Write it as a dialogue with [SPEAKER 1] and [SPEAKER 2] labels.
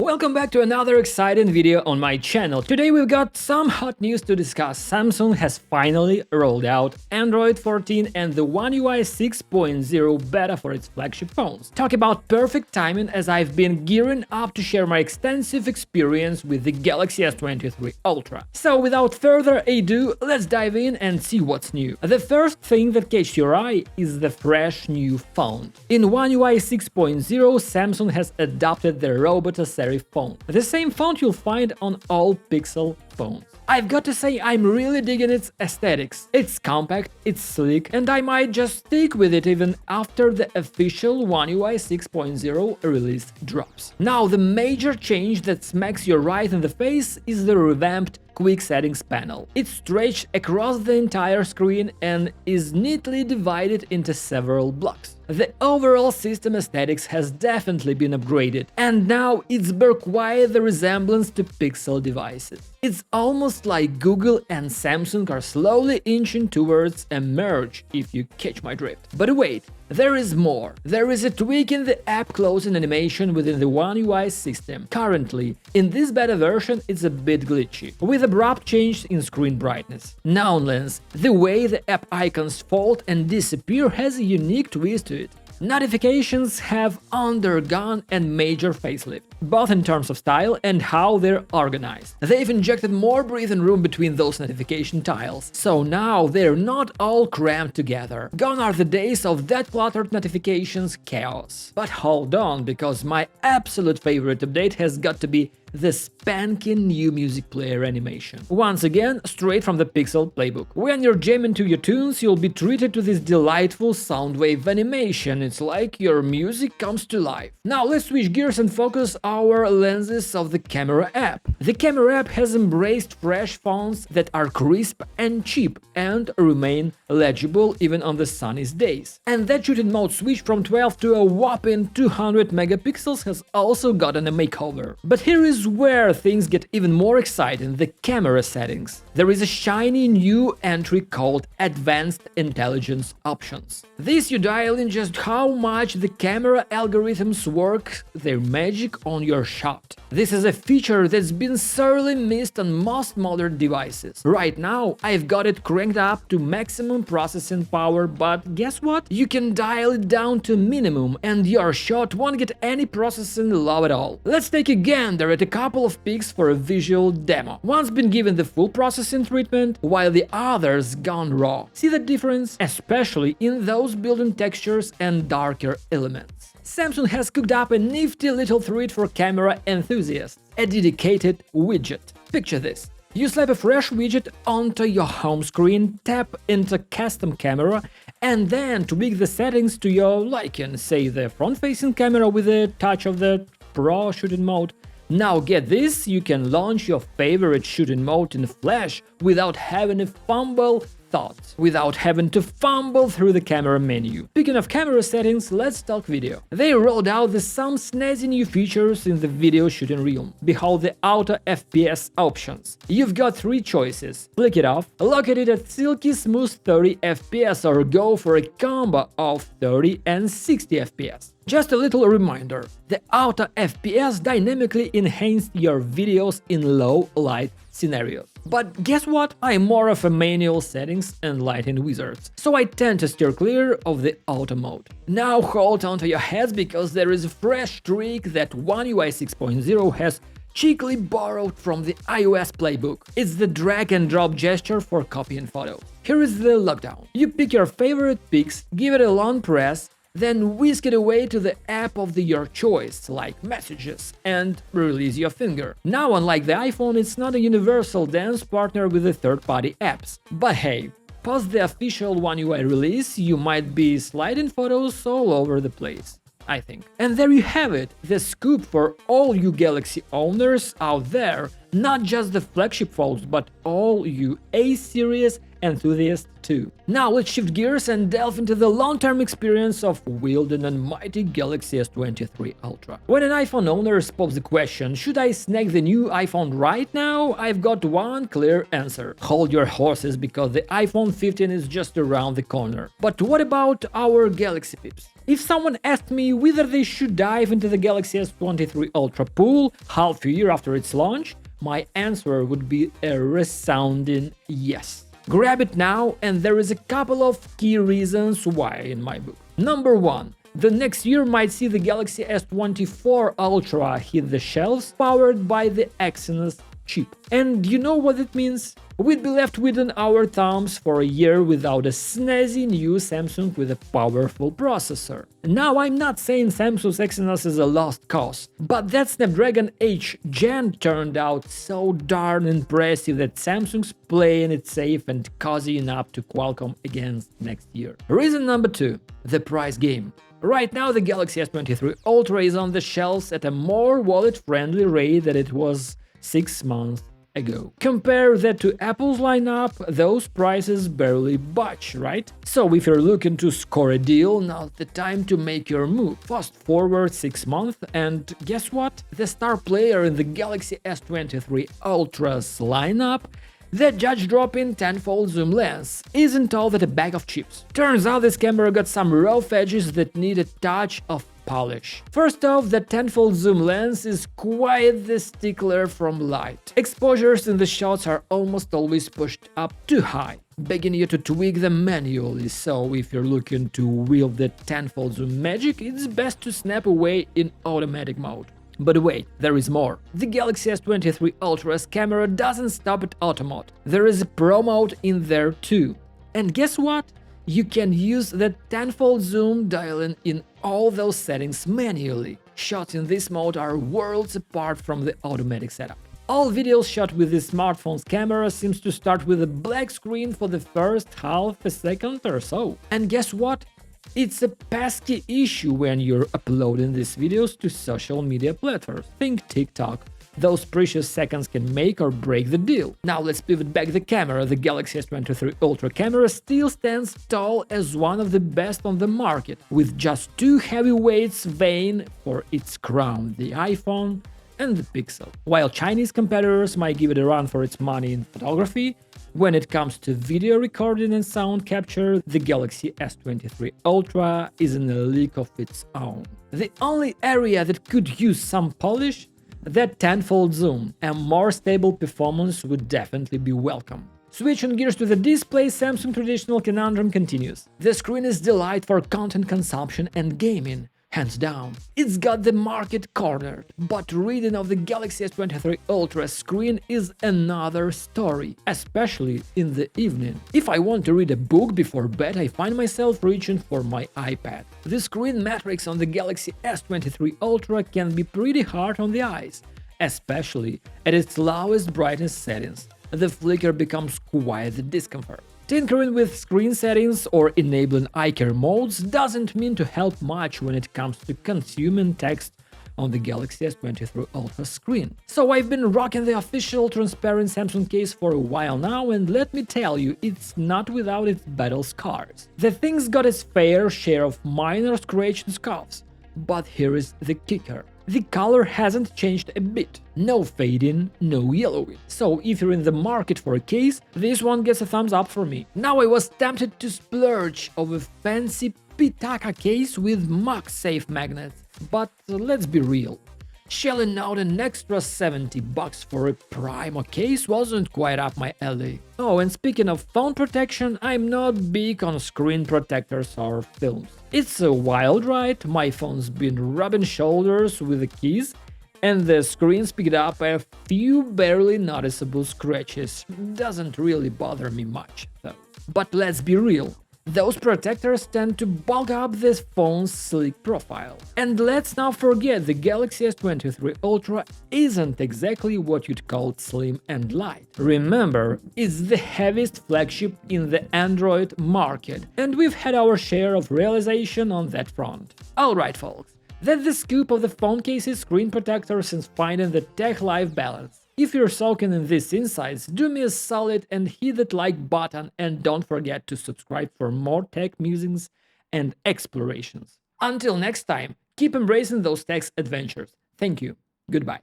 [SPEAKER 1] Welcome back to another exciting video on my channel. Today we've got some hot news to discuss. Samsung has finally rolled out Android 14 and the OneUI 6.0 beta for its flagship phones. Talk about perfect timing, as I've been gearing up to share my extensive experience with the Galaxy S23 Ultra. So without further ado, let's dive in and see what's new. The first thing that catches your eye is the fresh new font. In OneUI 6.0, Samsung has adopted the Robot serif font, the same font you'll find on all Pixel phones. I've got to say, I'm really digging its aesthetics. It's compact, it's sleek, and I might just stick with it even after the official OneUI 6.0 release drops. Now, the major change that smacks you right in the face is the revamped Quick Settings panel. It's stretched across the entire screen and is neatly divided into several blocks. The overall system aesthetics has definitely been upgraded, and now it's bear quite the resemblance to Pixel devices. It's almost like Google and Samsung are slowly inching towards a merge, if you catch my drift. But wait, there is more. There is a tweak in the app closing animation within the OneUI system. Currently, in this beta version, it's a bit glitchy, with abrupt change in screen brightness. Nonetheless, the way the app icons fold and disappear has a unique twist to it. Notifications have undergone a major facelift, both in terms of style and how they're organized. They've injected more breathing room between those notification tiles, so now they're not all crammed together. Gone are the days of that cluttered notifications chaos. But hold on, because my absolute favorite update has got to be the spanking new music player animation. Once again, straight from the Pixel playbook. When you're jamming to your tunes, you'll be treated to this delightful soundwave animation. It's like your music comes to life. Now let's switch gears and focus our lenses of the camera app. The camera app has embraced fresh fonts that are crisp and cheap and remain legible even on the sunniest days. And that shooting mode switch from 12 to a whopping 200 megapixels has also gotten a makeover. But here is where things get even more exciting: the camera settings. There is a shiny new entry called Advanced Intelligence Options. This you dial in just how much the camera algorithms work their magic on your shot. This is a feature that's been sorely missed on most modern devices. Right now, I've got it cranked up to maximum processing power, but guess what? You can dial it down to minimum and your shot won't get any processing love at all. Let's take a gander at a couple of pics for a visual demo. One's been given the full processing treatment, while the other's gone raw. See the difference? Especially in those building textures and darker elements. Samsung has cooked up a nifty little treat for camera enthusiasts, a dedicated widget. Picture this. You slap a fresh widget onto your home screen, tap into custom camera, and then tweak the settings to your liking, say the front-facing camera with a touch of the Pro shooting mode. Now get this, you can launch your favorite shooting mode in Flash without having to fumble through the camera menu. Speaking of camera settings, let's talk video. They rolled out some snazzy new features in the video shooting realm. Behold the auto FPS options. You've got three choices: flick it off, lock it at silky smooth 30 FPS, or go for a combo of 30 and 60 FPS. Just a little reminder, the auto FPS dynamically enhanced your videos in low light scenarios. But guess what? I'm more of a manual settings and lighting wizard, so I tend to steer clear of the auto mode. Now hold on to your heads, because there is a fresh trick that OneUI 6.0 has cheekily borrowed from the iOS playbook. It's the drag and drop gesture for copying photos. Here is the lockdown. You pick your favorite pics, give it a long press, then whisk it away to the app of your choice, like Messages, and release your finger. Now, unlike the iPhone, it's not a universal dance partner with the third-party apps. But hey, post the official OneUI release, you might be sliding photos all over the place, I think. And there you have it, the scoop for all you Galaxy owners out there, not just the flagship phones, but all you A-series enthusiasts too. Now let's shift gears and delve into the long-term experience of wielding a mighty Galaxy S23 Ultra. When an iPhone owner spots the question, should I snag the new iPhone right now? I've got one clear answer. Hold your horses, because the iPhone 15 is just around the corner. But what about our Galaxy peeps? If someone asked me whether they should dive into the Galaxy S23 Ultra pool half a year after its launch, my answer would be a resounding yes. Grab it now, and there is a couple of key reasons why in my book. Number 1. The next year might see the Galaxy S24 Ultra hit the shelves powered by the Exynos chip. And you know what it means? We'd be left within our thumbs for a year without a snazzy new Samsung with a powerful processor. Now, I'm not saying Samsung's Exynos is a lost cause, but that Snapdragon 8 Gen turned out so darn impressive that Samsung's playing it safe and cozying up to Qualcomm against next year. Reason number 2. The price game. Right now, the Galaxy S23 Ultra is on the shelves at a more wallet-friendly rate than it was 6 months ago. Compare that to Apple's lineup, those prices barely budge, right? So if you're looking to score a deal, now's the time to make your move. Fast forward 6 months and guess what? The star player in the Galaxy S23 Ultra's lineup, the judge-dropping 10-fold zoom lens, isn't all that a bag of chips. Turns out this camera got some rough edges that need a touch of polish. First off, the 10-fold zoom lens is quite the stickler from light. Exposures in the shots are almost always pushed up too high, begging you to tweak them manually, so if you're looking to wield the 10-fold zoom magic, it's best to snap away in automatic mode. But wait, there is more. The Galaxy S23 Ultra's camera doesn't stop at auto mode. There is a pro mode in there too. And guess what? You can use the 10-fold zoom dialing in all those settings manually. Shots in this mode are worlds apart from the automatic setup. All videos shot with this smartphone's camera seems to start with a black screen for the first half a second or so. And guess what? It's a pesky issue when you're uploading these videos to social media platforms. Think TikTok. Those precious seconds can make or break the deal. Now let's pivot back the camera. The Galaxy S23 Ultra camera still stands tall as one of the best on the market, with just 2 heavyweights vying for its crown, the iPhone and the Pixel. While Chinese competitors might give it a run for its money in photography, when it comes to video recording and sound capture, the Galaxy S23 Ultra is in a league of its own. The only area that could use some polish, that 10-fold zoom, and more stable performance would definitely be welcome. Switching gears to the display, Samsung traditional conundrum continues. The screen is delight for content consumption and gaming. Hands down, it's got the market cornered, but reading of the Galaxy S23 Ultra screen is another story, especially in the evening. If I want to read a book before bed, I find myself reaching for my iPad. The screen metrics on the Galaxy S23 Ultra can be pretty hard on the eyes, especially at its lowest brightness settings. The flicker becomes quite the discomfort. Tinkering with screen settings or enabling eye care modes doesn't mean to help much when it comes to consuming text on the Galaxy S23 Ultra screen. So I've been rocking the official transparent Samsung case for a while now, and let me tell you, it's not without its battle scars. The thing's got its fair share of minor scratch and scuffs, but here is the kicker. The color hasn't changed a bit. No fading, no yellowing. So if you're in the market for a case, this one gets a thumbs up for me. Now I was tempted to splurge of a fancy Pitaka case with MagSafe magnets, but let's be real. Shelling out an extra $70 for a Primo case wasn't quite up my alley. Oh, and speaking of phone protection, I'm not big on screen protectors or films. It's a wild ride, my phone's been rubbing shoulders with the keys, and the screen's picked up a few barely noticeable scratches. Doesn't really bother me much, though. But let's be real. Those protectors tend to bulk up this phone's sleek profile. And let's not forget, the Galaxy S23 Ultra isn't exactly what you'd call slim and light. Remember, it's the heaviest flagship in the Android market, and we've had our share of realization on that front. Alright folks, that's the scoop of the phone case's screen protectors and finding the tech-life balance. If you're soaking in these insights, do me a solid and hit that like button, and don't forget to subscribe for more tech musings and explorations. Until next time, keep embracing those tech adventures. Thank you. Goodbye.